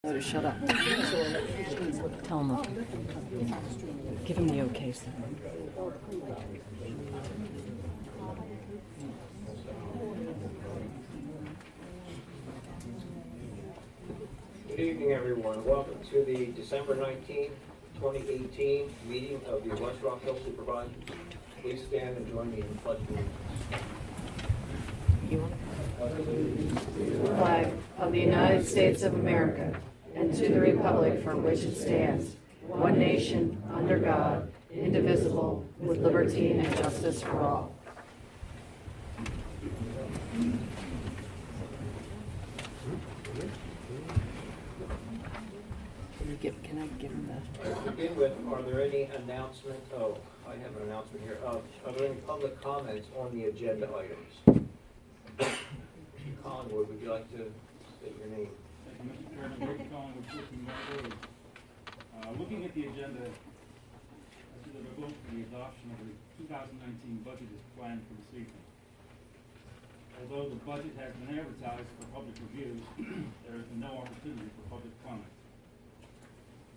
To shut up. Tell him. Give him the okay sign. Good evening, everyone. Welcome to the December 19, 2018 meeting of the West Rockhill Supervisors. Please stand and join me in the pledge of allegiance. Flag of the United States of America and to the republic for which it stands, one nation, under God, indivisible, with liberty and justice for all. Can I give him that? To begin with, are there any announcements? Oh, I have an announcement here. Are there any public comments on the agenda items? Collingwood, would you like to state your name? Thank you, Mr. Chairman. Rick Collingwood, 14 West Road. Looking at the agenda, I see that a vote for the adoption of the 2019 budget is planned for this evening. Although the budget has been advertised for public reviews, there has been no opportunity for public comment.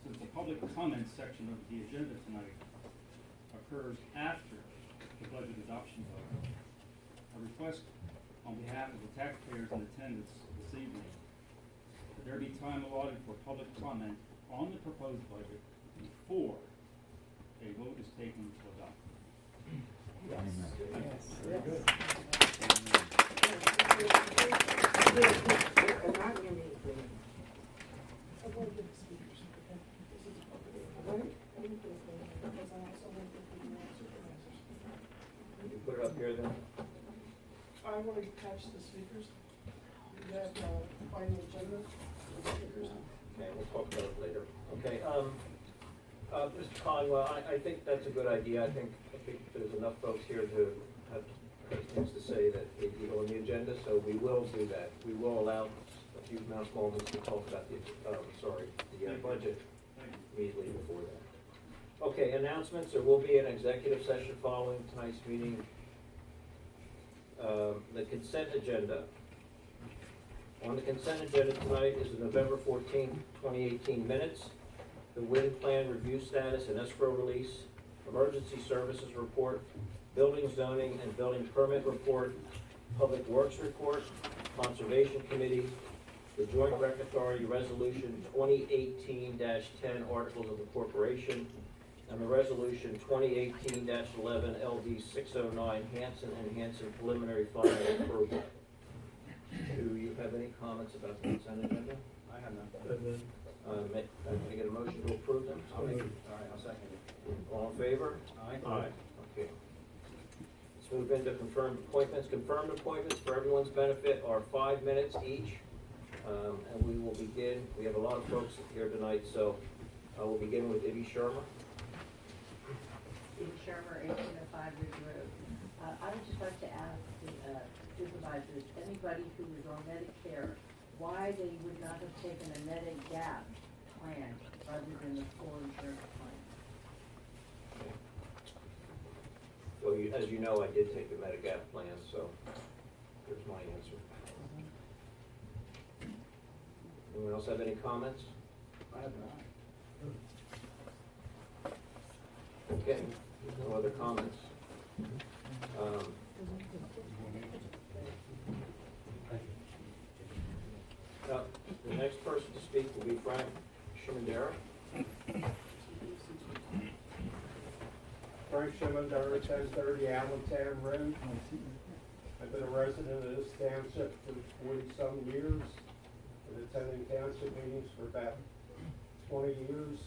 Since the public comment section of the agenda tonight occurs after the budget adoption vote, I request on behalf of the taxpayers in attendance this evening that there be time allotted for public comment on the proposed budget before a vote is taken to adopt. Very good. Can you put it up here then? I want to catch the speakers. You have final agenda for the speakers. Okay, we'll talk about it later. Okay, Mr. Conwell, I think that's a good idea. I think there's enough folks here to have things to say that they be on the agenda, so we will do that. We will allow a few mouse moments to talk about the budget immediately before that. Okay, announcements. There will be an executive session following tonight's meeting. The consent agenda. On the consent agenda tonight is the November 14, 2018 minutes, the wind plan review status and escrow release, emergency services report, building zoning and building permit report, public works report, conservation committee, the joint rec authority resolution 2018-10 articles of incorporation, and the resolution 2018-11 LD 609 Hanson and Hanson preliminary final approval. Do you have any comments about the consent agenda? I have none. Can I get a motion to approve them? I'll second it. All in favor? Aye. Okay. Let's move into confirmed appointments. Confirmed appointments, for everyone's benefit, are 5 minutes each. And we will begin. We have a lot of folks here tonight, so we'll begin with Ibby Shermer. Steve Shermer, 1805 Ridge Road. I would just like to ask the supervisors, anybody who is on Medicare, why they would not have taken a Medigap plan rather than the full insurance plan. So as you know, I did take the Medigap plan, so here's my answer. Anyone else have any comments? I have none. Okay, no other comments. The next person to speak will be Frank Shimandera. Frank Shimandera, 1030 Allentown Road. I've been a resident of this township for 40-some years. I've attended township meetings for about 20 years.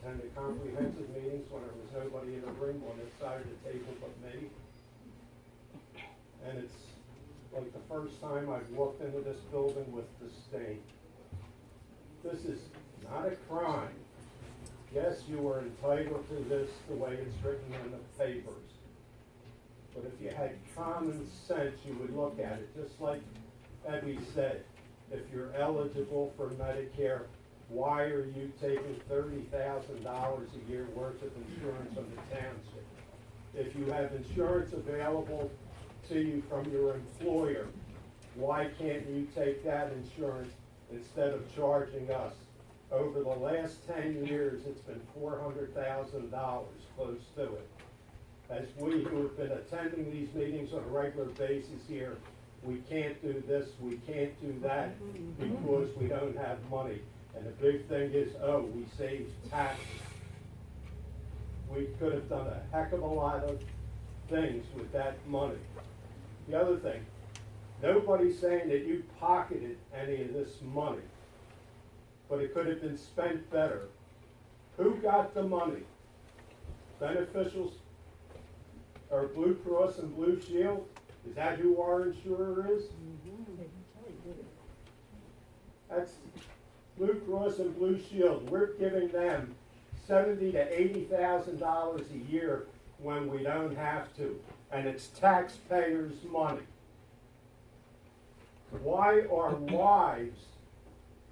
Attended comprehensive meetings when there was nobody in the room on this side of the table but me. And it's like the first time I've walked into this building with disdain. This is not a crime. Yes, you are entitled to this the way it's written in the papers. But if you had common sense, you would look at it. Just like Abby said, if you're eligible for Medicare, why are you taking $30,000 a year worth of insurance from the township? If you have insurance available to you from your employer, why can't you take that insurance instead of charging us. Over the last 10 years, it's been $400,000, close to it. As we who have been attending these meetings on a regular basis here, we can't do this, we can't do that, because we don't have money. And the big thing is, oh, we saved taxes. We could have done a heck of a lot of things with that money. The other thing, nobody's saying that you pocketed any of this money, but it could have been spent better. Who got the money? Beneficials or Blue Cross and Blue Shield? Is that who our insurer is? That's Blue Cross and Blue Shield. We're giving them $70,000 to $80,000 a year when we don't have to, and it's taxpayers' money. Why are wives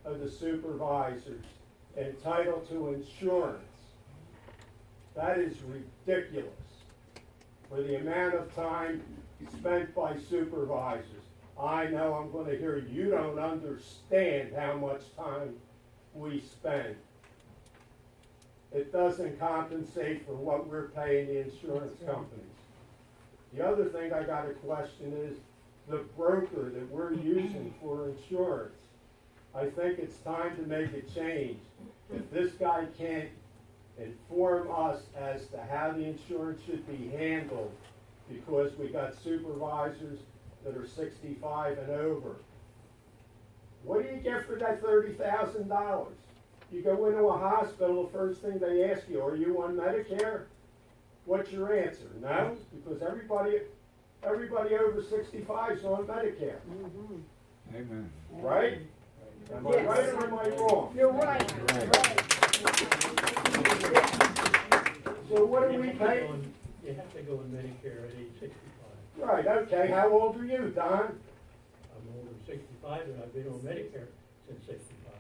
of the supervisors entitled to insurance? That is ridiculous for the amount of time spent by supervisors. I know I'm going to hear you don't understand how much time we spend. It doesn't compensate for what we're paying the insurance companies. The other thing I got a question is the broker that we're using for insurance. I think it's time to make a change. If this guy can't inform us as to how the insurance should be handled, because we got supervisors that are 65 and over, what do you get for that $30,000? You go into a hospital, the first thing they ask you, are you on Medicare? What's your answer? No, because everybody over 65 is on Medicare. Amen. Right? Am I right or am I wrong? You're right. So what do we pay? You have to go on Medicare at age 65. Right, okay, how old are you, Don? I'm older than 65, and I've been on Medicare since 65.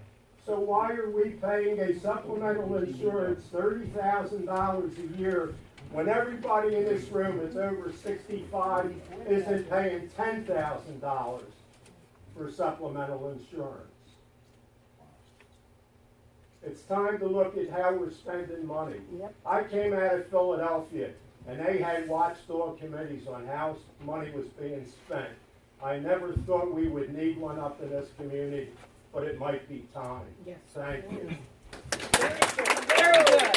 So why are we paying a supplemental insurance $30,000 a year when everybody in this room that's over 65 isn't paying $10,000 for supplemental insurance? It's time to look at how we're spending money. Yep. I came out of Philadelphia, and they had watchdog committees on how money was being spent. I never thought we would need one up in this community, but it might be time. Yes. Thank you. Very good.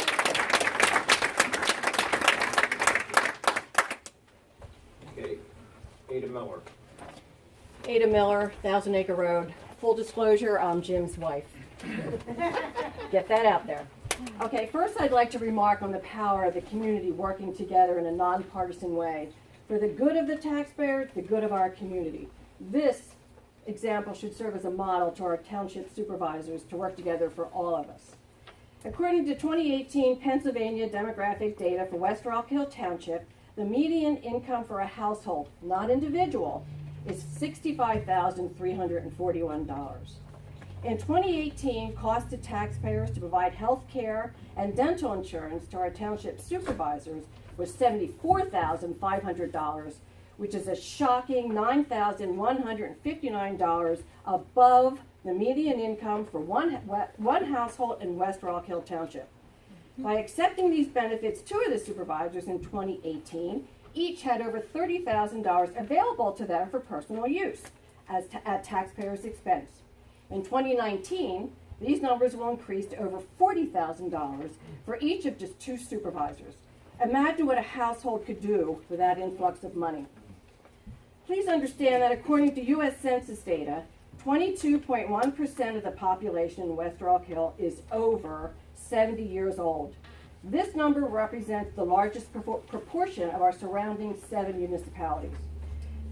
Okay, Ada Miller. Ada Miller, Thousand Acre Road. Full disclosure, I'm Jim's wife. Get that out there. Okay, first I'd like to remark on the power of the community working together in a nonpartisan way for the good of the taxpayer, the good of our community. This example should serve as a model to our township supervisors to work together for all of us. According to 2018 Pennsylvania demographic data for West Rockhill Township, the median income for a household, not individual, is $65,341. In 2018, cost to taxpayers to provide health care and dental insurance to our township supervisors was $74,500, which is a shocking $9,159 above the median income for one household in West Rockhill Township. By accepting these benefits, two of the supervisors in 2018 each had over $30,000 available to them for personal use at taxpayers' expense. In 2019, these numbers will increase to over $40,000 for each of just two supervisors. Imagine what a household could do with that influx of money. Please understand that according to U.S. Census data, 22.1% of the population in West Rockhill is over 70 years old. This number represents the largest proportion of our surrounding 7 municipalities.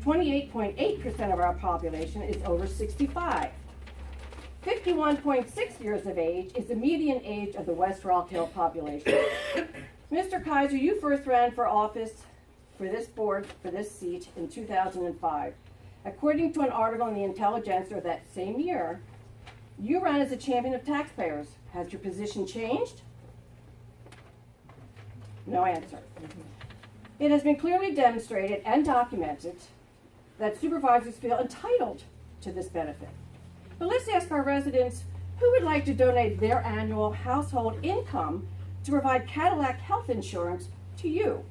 28.8% of our population is over 65. 51.6 years of age is the median age of the West Rockhill population. Mr. Kaiser, you first ran for office for this board, for this seat in 2005. According to an article in the Intelligencer that same year, you ran as a champion of taxpayers. Has your position changed? No answer. It has been clearly demonstrated and documented that supervisors feel entitled to this benefit. But let's ask our residents who would like to donate their annual household income to provide Cadillac health insurance to you,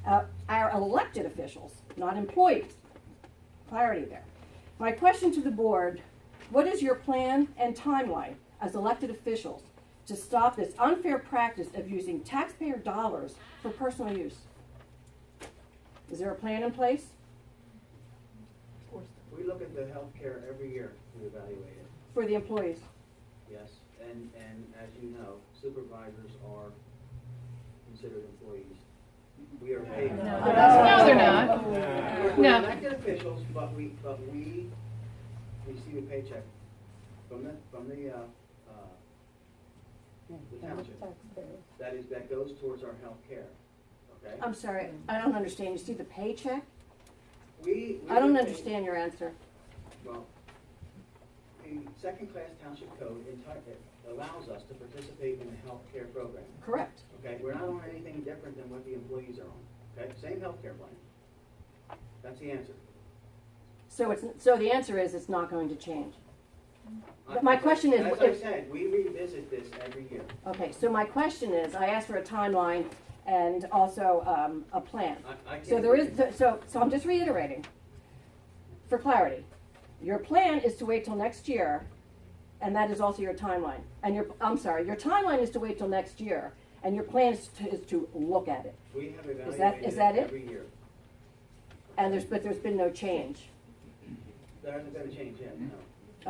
our elected officials, not employees. Clarity there. My question to the board, what is your plan and timeline as elected officials to stop this unfair practice of using taxpayer dollars for personal use? Is there a plan in place? We look at the healthcare every year, we evaluate it, For the employees? yes. And as you know, supervisors are considered employees. We are paid. No, they're not. We're No. elected officials, but we receive a paycheck from the township. That goes towards our healthcare, okay? I'm sorry, I don't understand. You see the paycheck? We I don't get paid- understand your answer. Well, the second-class township code allows us to participate in the healthcare program. Correct. Okay, we're not on anything different than what the employees are on, okay? Same healthcare plan. That's the answer. So the answer is it's not going to change. But my question is, As I if- said, we revisit this every year. Okay, so my question is, I asked for a timeline and also a plan. I can't. So there is, so I'm just reiterating, for clarity, your plan is to wait till next year, and that is also your timeline. And your timeline is to wait till next year, and your plan is to look at it. We have Is evaluated that it it? every year. And there's been no change. There hasn't been a change yet, no.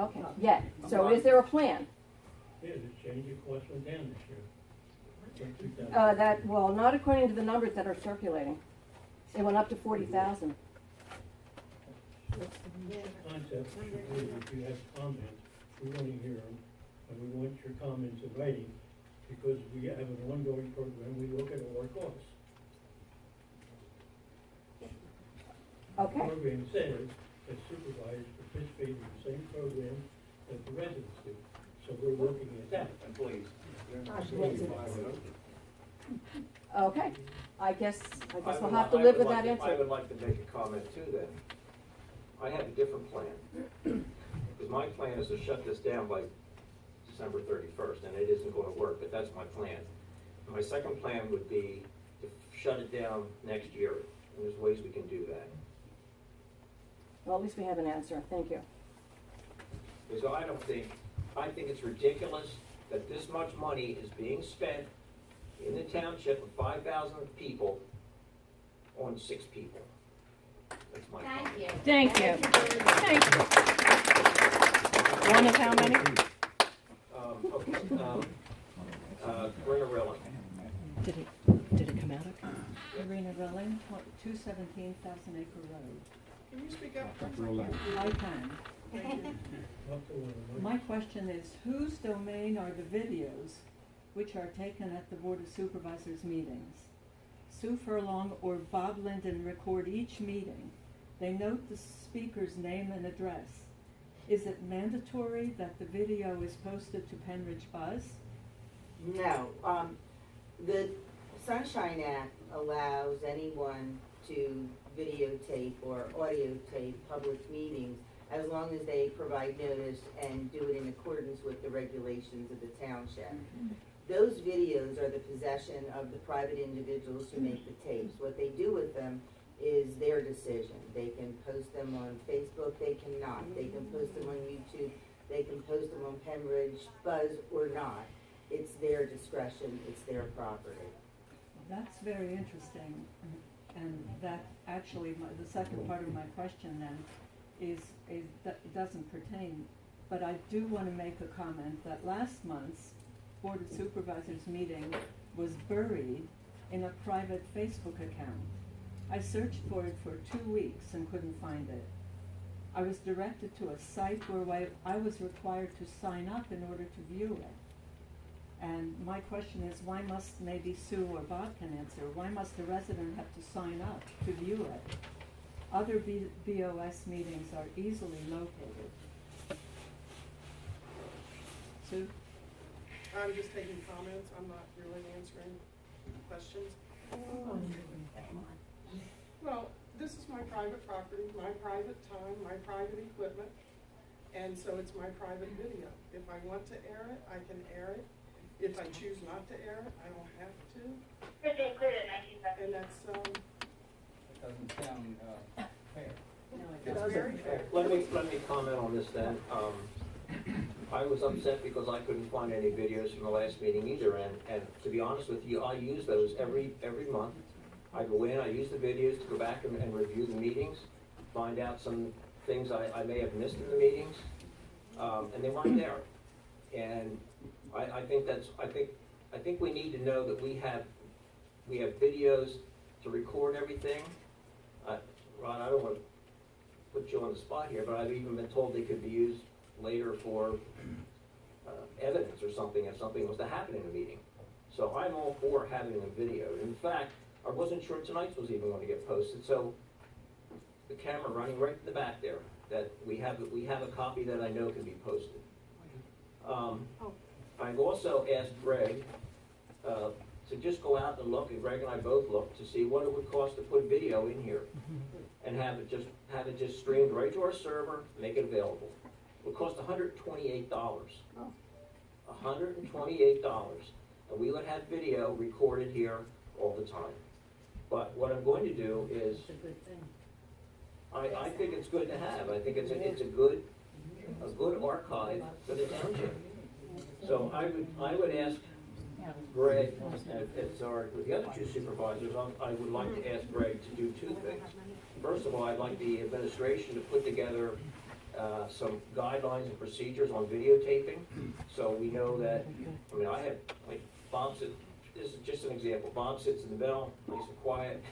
Okay, yet. So is there a plan? Yeah, the change in cost went down this year. From 2000. Well, not according to the numbers that are circulating. It went up to 40,000. Concept, if you have comments, we want to hear them, and we want your comments in writing, because we have an ongoing program, we look at all our costs. Okay, The program says that supervisors participate in the same program that the residents do, so we're looking at that. Employees. okay. I guess we'll would have to li- live I with would that like to- I answer. would like to make a comment too then. I have a different plan. Because my plan is to shut this down by December 31st, and it isn't going to work, but that's my plan. And my second plan would be to shut it down next year, and there's ways we can do that. Well, at least we have an answer. Thank you. Because I think it's ridiculous that this much money is being spent in the township of 5,000 people on 6 people. That's my comment. Thank you. Thank you. One of how many? Ringarilla. Did it come out okay? Irina Relling, 217 Thousand Acre Road. Can you speak up? I can. Thank you. Talk to one of them. My question is, whose domain are the videos which are taken at the Board of Supervisors meetings? Sue Furlong or Bob Linden record each meeting. They note the speaker's name and address. Is it mandatory that the video is posted to Penridge Buzz? No, the Sunshine Act allows anyone to videotape or audio tape public meetings as long as they provide notice and do it in accordance with the regulations of the township. Those videos are the possession of the private individuals who make the tapes. What they do with them is their decision. They can post them on Facebook, they cannot. They can post them on YouTube, they can post them on Penridge Buzz or not. It's their discretion, it's their property. That's very interesting, and that actually, the second part of my question then is that it doesn't pertain, but I do want to make a comment that last month's Board of Supervisors meeting was buried in a private Facebook account. I searched for it for 2 weeks and couldn't find it. I was directed to a site where I was required to sign up in order to view it. And my question is, why must, maybe Sue or Bob can answer, why must a resident have to sign up to view it? Other BOS meetings are easily located. Sue? I'm just taking comments, I'm not really answering questions. Well, this is my private property, my private time, my private equipment. And so it's my private video. If I want to air it, I can air it. If I choose not to air it, I don't have to. And that's, It doesn't sound, fair. it's very fair. Let me comment on this then. I was upset because I couldn't find any videos from the last meeting either, and to be honest with you, I use those every month. I go in, I use the videos to go back and review the meetings, find out some things I may have missed in the meetings, and they weren't there. And I think we need to know that we have videos to record everything. Ron, I don't want to put you on the spot here, but I've even been told they could be used later for evidence or something if something was to happen in a meeting. So I'm all for having a video. In fact, I wasn't sure tonight's was even going to get posted, so the camera running right in the back there, that we have a copy that I know can be posted. I've also asked Greg to just go out and look, and Greg and I both looked to see what it would cost to put video in here and have it just streamed right to our server, make it available. It would cost $128. $128, and we would have video recorded here all the time. But what I'm going to do is, It's a good thing. I think it's good to have. I think it's a good archive for the township. So I would ask Greg, with the other two supervisors, I would like to ask Greg to do two things. First of all, I'd like the administration to put together some guidelines and procedures on videotaping, so we know that, I mean, I have, like, Bob sits, this is just an example, Bob sits in the middle, nice and quiet,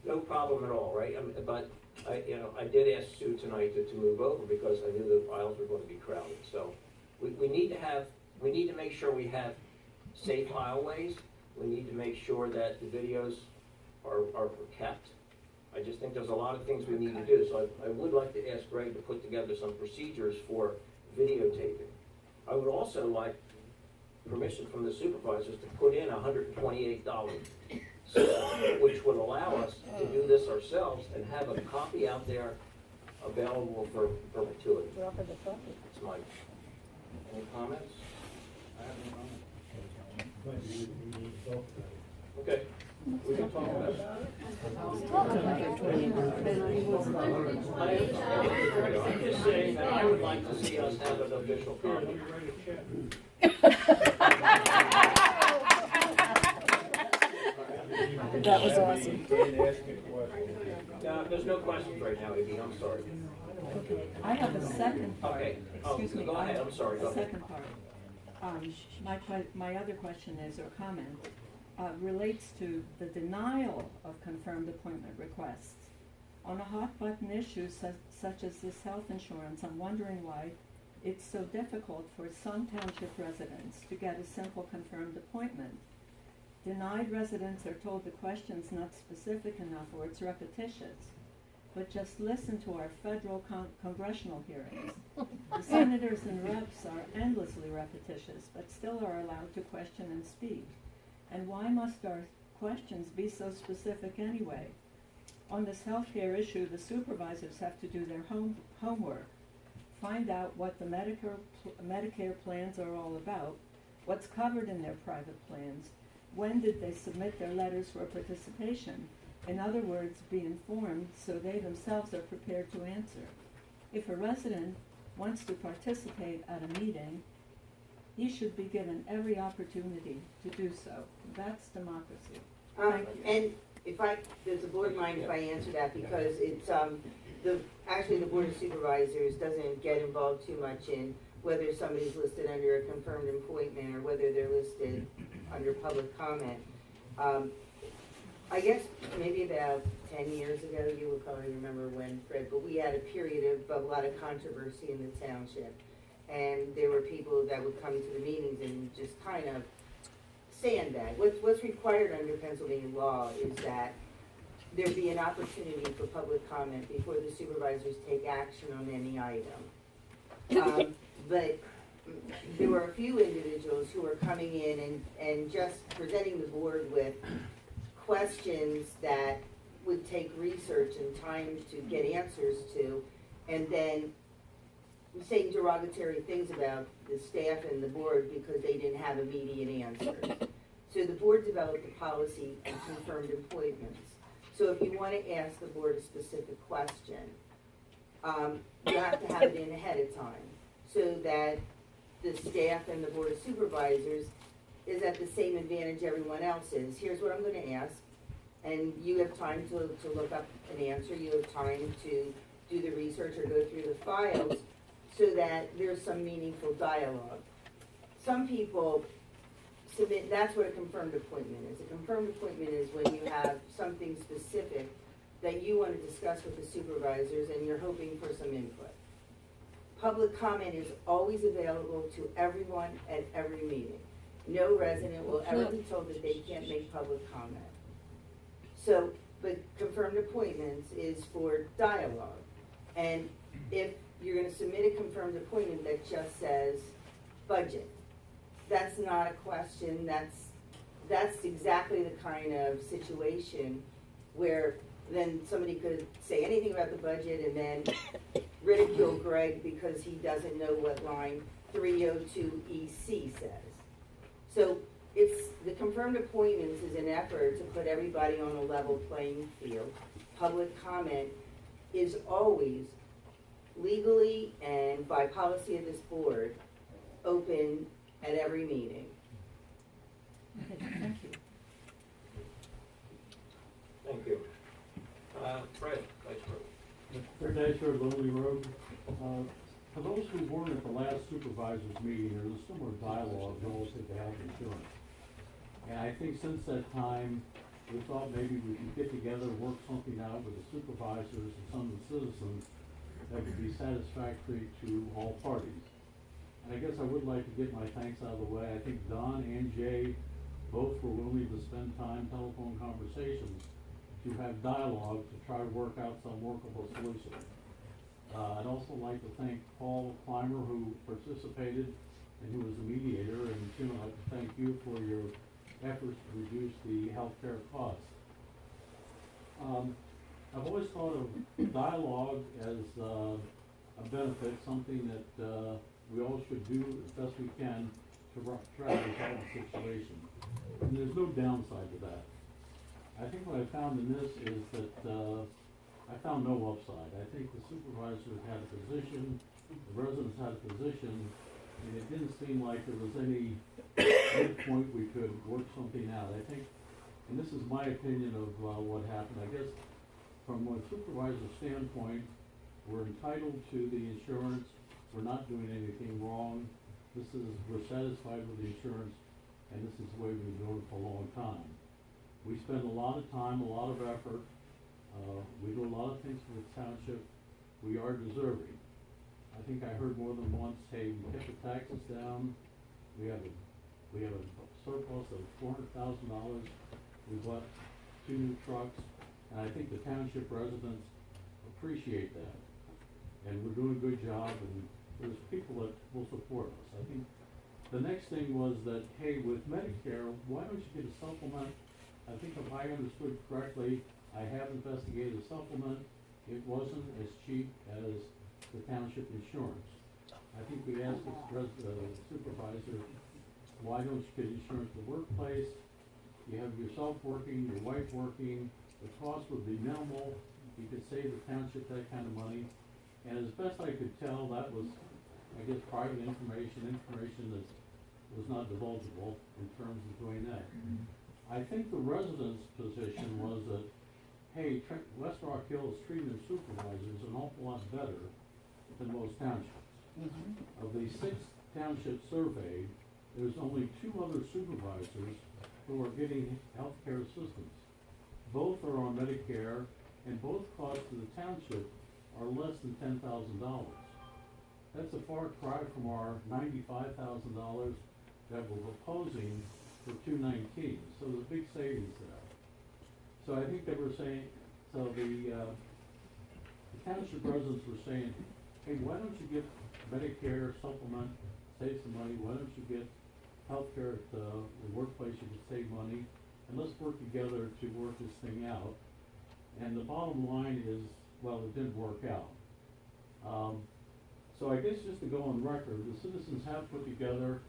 no problem at all, right? But I did ask Sue tonight to move over because I knew the aisles were going to be crowded. So we need to make sure we have safe aisleways. We need to make sure that the videos are kept. I just think there's a lot of things we need to do. So I would like to ask Greg to put together some procedures for videotaping. I would also like permission from the supervisors to put in $128 system, which would allow us to do this ourselves and have a copy out there available for perpetuity. That's my, any comments? I have no comment. But we need to talk about it. Okay, we can talk about it. I'm just saying that I would like to see us have an official copy. That was awesome. No, there's no questions right now, Iggy, I'm sorry. Okay, I have a second part. Okay, Excuse me. go I ahead, have I'm sorry, go a ahead. second part. My other question is, or comment, relates to the denial of confirmed appointment requests. On a hot-button issue such as this health insurance, I'm wondering why it's so difficult for some township residents to get a simple confirmed appointment. Denied residents are told the question's not specific enough or it's repetitious. But just listen to our federal congressional hearings. The senators and reps are endlessly repetitious, but still are allowed to question and speak. And why must our questions be so specific anyway? On this healthcare issue, the supervisors have to do their homework, find out what the Medicare plans are all about, what's covered in their private plans, when did they submit their letters for participation. In other words, be informed so they themselves are prepared to answer. If a resident wants to participate at a meeting, he should be given every opportunity to do so. That's democracy. Thank you. And does the board mind if I answer that, because it's, actually the Board of Supervisors doesn't get involved too much in whether somebody's listed under a confirmed appointment or whether they're listed under public comment. I guess maybe about 10 years ago, you will probably remember when, Fred, but we had a period of a lot of controversy in the township. And there were people that would come to the meetings and just kind of sandbag. What's required under Pennsylvania law is that there be an opportunity for public comment before the supervisors take action on any item. But there were a few individuals who were coming in and just presenting the board with questions that would take research and time to get answers to, and then saying derogatory things about the staff and the board because they didn't have immediate answers. So the board developed a policy on confirmed appointments. So if you want to ask the board a specific question, you have to have it in ahead of time so that the staff and the board of supervisors is at the same advantage everyone else is. Here's what I'm going to ask, and you have time to look up an answer. You have time to do the research or go through the files so that there's some meaningful dialogue. Some people submit, that's what a confirmed appointment is. A confirmed appointment is when you have something specific that you want to discuss with the supervisors and you're hoping for some input. Public comment is always available to everyone at every meeting. No resident will ever be told that they can't make public comment. So, but confirmed appointments is for dialogue. And if you're gonna submit a confirmed appointment that just says budget, that's not a question, that's exactly the kind of situation where then somebody could say anything about the budget and then ridicule Greg because he doesn't know what line 302 EC says. So it's, the confirmed appointments is an effort to put everybody on a level playing field. Public comment is always legally and by policy of this board open at every meeting. Okay, thank you. Thank you. Fred, Vice President. Fred Dyser, Lonely Road. For those who weren't at the last supervisors meeting, there was similar dialogue relative to health insurance. And I think since that time, we thought maybe we could get together, work something out with the supervisors and some of the citizens that would be satisfactory to all parties. And I guess I would like to get my thanks out of the way. I think Don and Jay both were willing to spend time telephone conversations to have dialogue to try to work out some workable solution. I'd also like to thank Paul Clymer, who participated and who was the mediator, and Jim, I'd like to thank you for your efforts to reduce the healthcare costs. I've always thought of dialogue as a benefit, something that we all should do as best we can to try to resolve the situation. And there's no downside to that. I think what I found in this is that I found no upside. I think the supervisors had a position, the residents had a position, and it didn't seem like there was any point we could work something out. I think, and this is my opinion of what happened, I guess from a supervisor's standpoint, we're entitled to the insurance, we're not doing anything wrong, we're satisfied with the insurance, and this is the way we've been doing it for a long time. We spend a lot of time, a lot of effort, we do a lot of things for the township, we are deserving. I think I heard more than once, hey, we kept the taxes down, we have a surplus of $400,000, we bought 2 new trucks, and I think the township residents appreciate that. And we're doing a good job, and there's people that will support us. I think the next thing was that, hey, with Medicare, why don't you get a supplement? I think if I understood correctly, I have investigated a supplement. It wasn't as cheap as the township insurance. I think we asked the supervisor, why don't you get insurance in the workplace? You have yourself working, your wife working, the cost would be minimal. You could save the township that kind of money. And as best I could tell, that was, I guess, private information that was not divulgeable in terms of doing that. I think the residents' position was that, hey, West Rockhill is treating their supervisors an awful lot better than most townships. Of the 6 townships surveyed, there's only 2 other supervisors who are getting health care assistance. Both are on Medicare, and both costs to the township are less than $10,000. That's a far cry from our $95,000 that we're proposing for 2019. So there's a big savings there. So I think they were saying, so the township residents were saying, hey, why don't you get Medicare supplement, save some money? Why don't you get health care at the workplace, you can save money, and let's work together to work this thing out. And the bottom line is, well, it didn't work out. So I guess just to go on record, the citizens have put together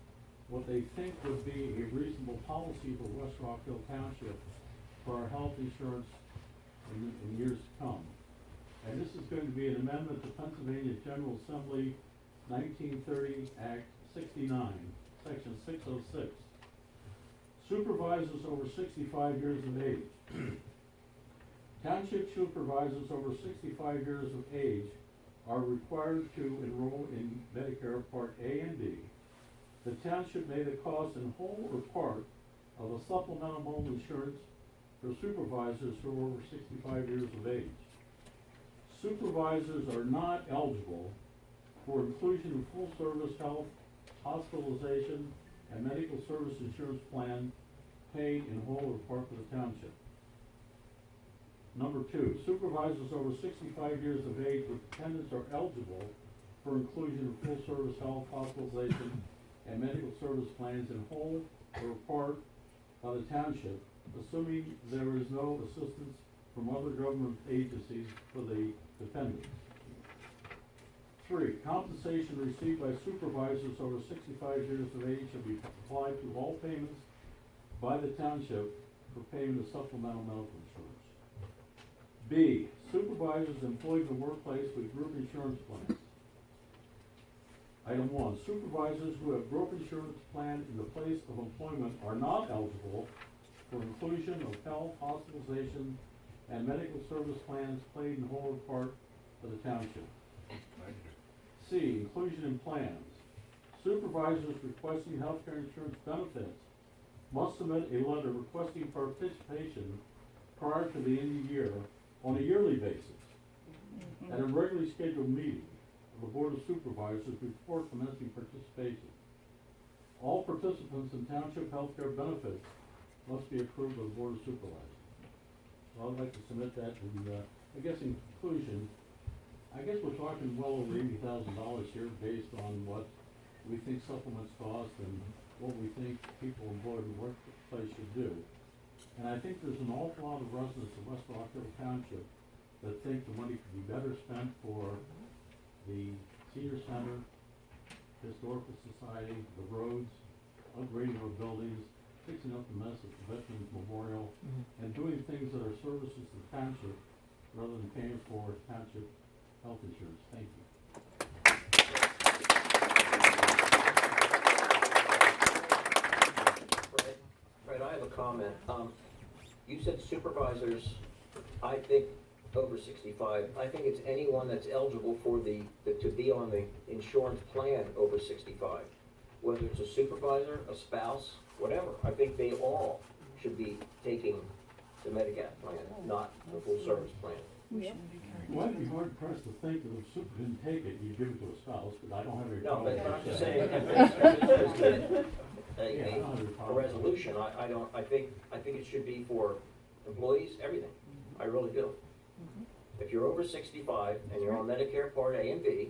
what they think would be a reasonable policy for West Rockhill Township for our health insurance in years to come. And this is going to be an amendment to Pennsylvania General Assembly 1930 Act 69, Section 606. Supervisors over 65 years of age. Township supervisors over 65 years of age are required to enroll in Medicare Part A and B. The township may the cost in whole or part of a supplemental home insurance for supervisors who are over 65 years of age. Supervisors are not eligible for inclusion in full-service health, hospitalization, and medical service insurance plan paid in whole or part for the township. Number 2, supervisors over 65 years of age with dependents are eligible for inclusion in full-service health, hospitalization, and medical service plans in whole or part by the township, assuming there is no assistance from other government agencies for the dependents. 3, compensation received by supervisors over 65 years of age shall be applied to all payments by the township for payment of supplemental medical insurance. B, supervisors employed in the workplace with group insurance plans. Item 1, supervisors who have group insurance plan in the place of employment are not eligible for inclusion of health, hospitalization, and medical service plans paid in whole or part of the township. C, inclusion in plans. Supervisors requesting healthcare insurance benefits must submit a letter requesting participation prior to the end of the year on a yearly basis at a regularly scheduled meeting of the Board of Supervisors before commencing participation. All participants in township healthcare benefits must be approved by the Board of Supervisors. So I'd like to submit that, and I guess in conclusion, I guess we're talking well over $80,000 here based on what we think supplements cost and what we think people employed in the workplace should do. And I think there's an awful lot of residents of West Rockhill Township that think the money could be better spent for the senior center, historical society, the roads, upgrading our buildings, fixing up the mess at the Veterans Memorial, and doing things that are services to the township rather than paying for township health insurance. Thank you. Fred, I have a comment. You said supervisors, I think over 65. I think it's anyone that's eligible for to be on the insurance plan over 65. Whether it's a supervisor, a spouse, whatever. I think they all should be taking the Medigap plan, not the full service plan. Well, I'd be hard pressed to think that if a super didn't take it, you'd give it to a spouse, but I don't have any No, problem. but I'm with just that. saying, if it's Yeah, I don't have any a problem with that. resolution, I think it should be for employees, everything. I really do. If you're over 65 and you're on Medicare Part A and B,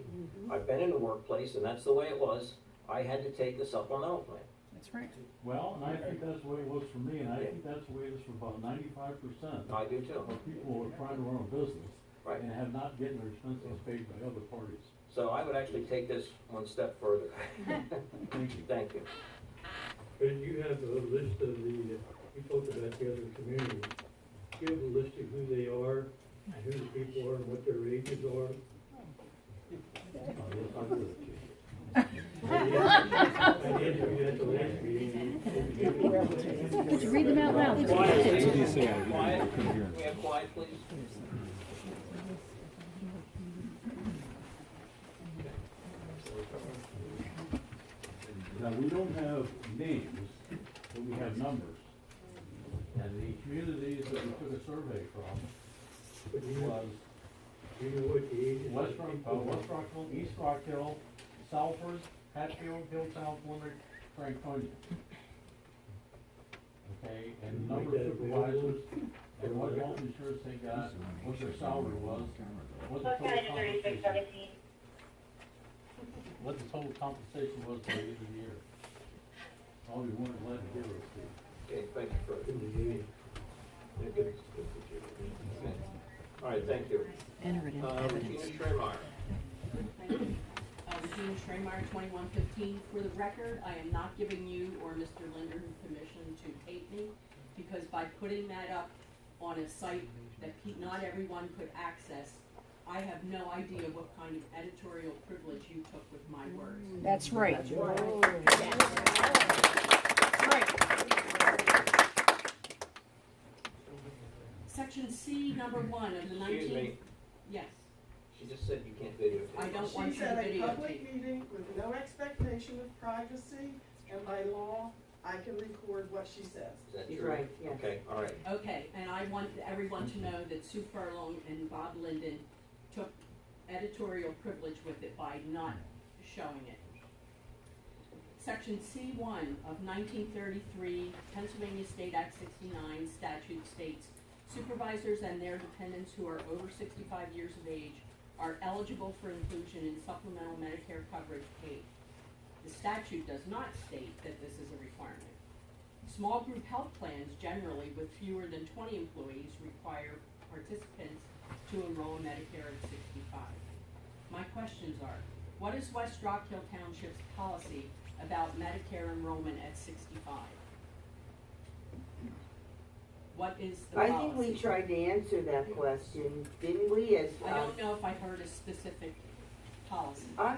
I've been in the workplace and that's the way it was, I had to take the supplemental plan. That's right. Well, and I think that's the way it was for me, and I think that's the way it is for about 95% I do too. of people who are trying to run a business Right. and have not getting their expenses paid by other parties. So I would actually take this one step further. Thank you. Thank you. But you have a list of you talked about the other communities. You have a list of who they are, and who the people are, and what their ages are. Yes, I would. I did do that the last meeting. Would you read them out loud? Quiet. Can we have quiet, please? Now, we don't have names, but we have numbers. And the communities that we took a survey from But you was know what the age is. West Rockhill, East Rockhill, Salford, Hatfield, Hilltown, Plymouth, Franconia. Okay, and the number of supervisors, and what health insurance they got, what their salary was, what the total compensation. What the total compensation was by the end of the year. All we wanted to let it give us to. Okay, thank you for it. Good. All right, thank you. Enter it into Regina evidence. Schremeyer. Jean Schremeyer, 2115. For the record, I am not giving you or Mr. Linder permission to tape me, because by putting that up on a site that not everyone could access, I have no idea what kind of editorial privilege you took with my words. That's right. Section C, number 1 of the 19... Excuse me, Yes, she just said you can't videotape. I don't want She you to said a videotape. public meeting with no expectation of privacy, and by law, I can record what she says. Is that He's true? right, yes. Okay, all right. Okay, and I want everyone to know that Sue Furlong and Bob Linden took editorial privilege with it by not showing it. Section C1 of 1933 Pennsylvania State Act 69 statute states, supervisors and their dependents who are over 65 years of age are eligible for inclusion in supplemental Medicare coverage paid. The statute does not state that this is a requirement. Small group health plans generally with fewer than 20 employees require participants to enroll in Medicare at 65. My questions are, what is West Rockhill Township's policy about Medicare enrollment at 65? What is the policy? I think we tried to answer that question, didn't we, as, I don't know if I heard a specific policy. I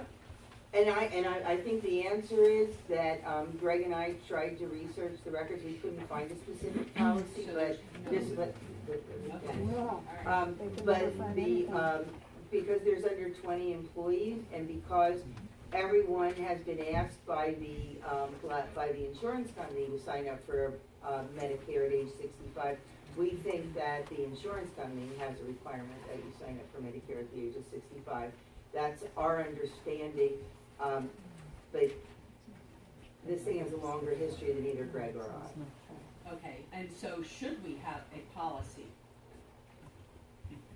think the answer is that, Greg and I tried to research the records, we couldn't find a specific policy, So but there's this, no- Okay, all right. but the, because there's under 20 employees, and because everyone has been asked by the insurance company to sign up for, Medicare at age 65, we think that the insurance company has a requirement that you sign up for Medicare at the age of 65. That's our understanding, but this thing has a longer history than either Greg or I. Okay, and so should we have a policy?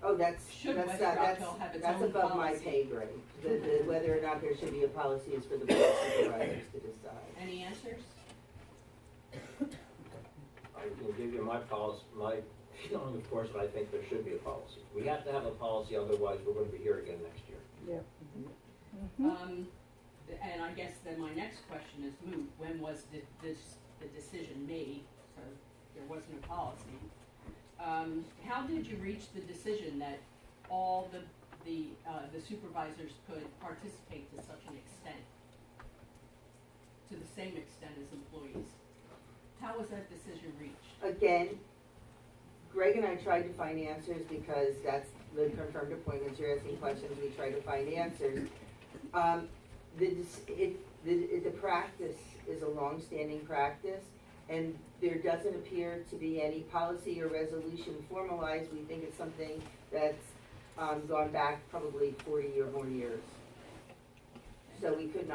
Oh, that's Should West Rockhill have its that's own above my policy? pay grade. Whether or not there should be a policy is for the board of supervisors to decide. Any answers? I will give you my policy, my feeling, of course, and I think there should be a policy. We have to have a policy, otherwise we're going to be here again next year. And I guess then my next question is moot. When was the decision made? So there wasn't a policy. How did you reach the decision that all the supervisors could participate to such an extent? To the same extent as employees? How was that decision reached? Again, Greg and I tried to find answers because that's the confirmed appointments. You're asking questions, we try to find answers. The practice is a long-standing practice, and there doesn't appear to be any policy or resolution formalized. We think it's something that's gone back probably 40 or more years. So we could not